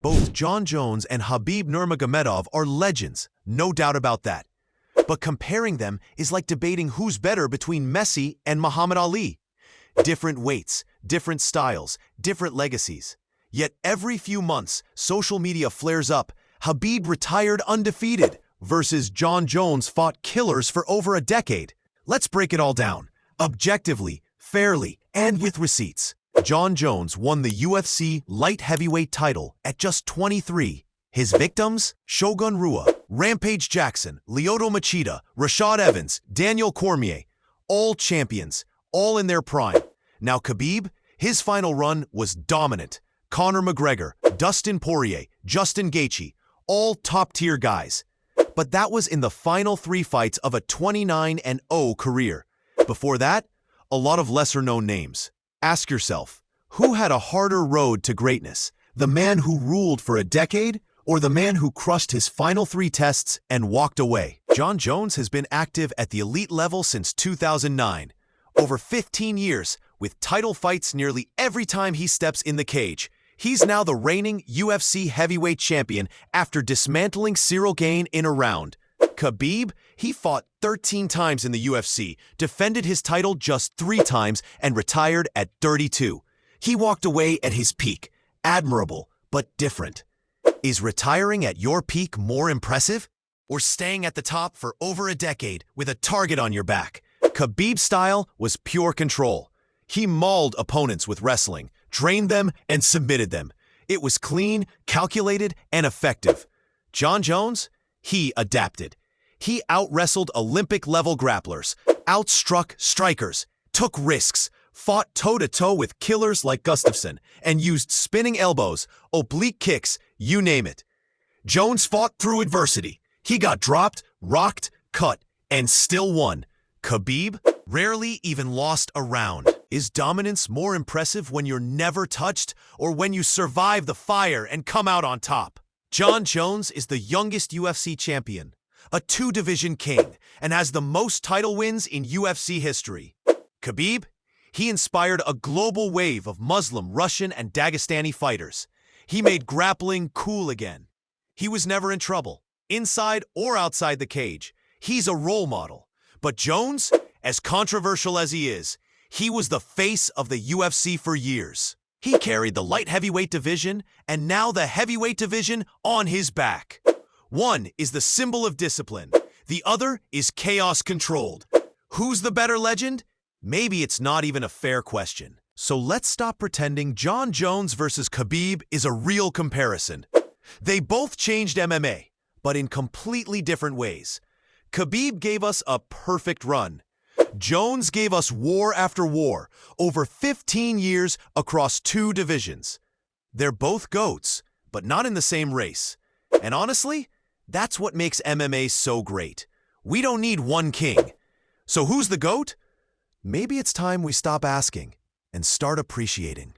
Both Jon Jones and Khabib Nurmagomedov are legends, no doubt about that. But comparing them is like debating who's better between Messi and Muhammad Ali. Different weights, different styles, different legacies. Yet every few months, social media flares up. Khabib retired undefeated versus Jon Jones fought killers for over a decade. Let's break it all down, objectively, fairly, and with receipts. Jon Jones won the UFC light heavyweight title at just 23. His victims? Shogun Rua, Rampage Jackson, Lyoto Machida, Rashad Evans, Daniel Cormier. All champions, all in their prime. Now Khabib, his final run was dominant. Conor McGregor, Dustin Poirier, Justin Gaethje, all top-tier guys. But that was in the final 3 fights of a 29-0 career. Before that, a lot of lesser-known names. Ask yourself, who had a harder road to greatness? The man who ruled for a decade, or the man who crushed his final 3 tests and walked away? Jon Jones has been active at the elite level since 2009. Over 15 years, with title fights nearly every time he steps in the cage. He's now the reigning UFC heavyweight champion after dismantling Cyril Gane in a round. Khabib, he fought 13 times in the UFC, defended his title just 3 times, and retired at 32. He walked away at his peak. Admirable, but different. Is retiring at your peak more impressive? Or staying at the top for over a decade with a target on your back? Khabib's style was pure control. He mauled opponents with wrestling, trained them, and submitted them. It was clean, calculated, and effective. Jon Jones? He adapted. He out-wrestled Olympic-level grapplers, outstruck strikers, took risks, fought toe-to-toe with killers like Gustafsson, and used spinning elbows, oblique kicks, you name it. Jones fought through adversity. He got dropped, rocked, cut, and still won. Khabib rarely even lost a round. Is dominance more impressive when you're never touched, or when you survive the fire and come out on top? Jon Jones is the youngest UFC champion, a 2-division king, and has the most title wins in UFC history. Khabib? He inspired a global wave of Muslim, Russian, and Dagestani fighters. He made grappling cool again. He was never in trouble, inside or outside the cage. He's a role model. But Jones, as controversial as he is, he was the face of the UFC for years. He carried the light heavyweight division and now the heavyweight division on his back. One is the symbol of discipline. The other is chaos controlled. Who's the better legend? Maybe it's not even a fair question. So let's stop pretending Jon Jones versus Khabib is a real comparison. They both changed MMA, but in completely different ways. Khabib gave us a perfect run. Jones gave us war after war, over 15 years across 2 divisions. They're both GOATs, but not in the same race. And honestly, that's what makes MMA so great. We don't need one king. So who's the GOAT? Maybe it's time we stop asking and start appreciating.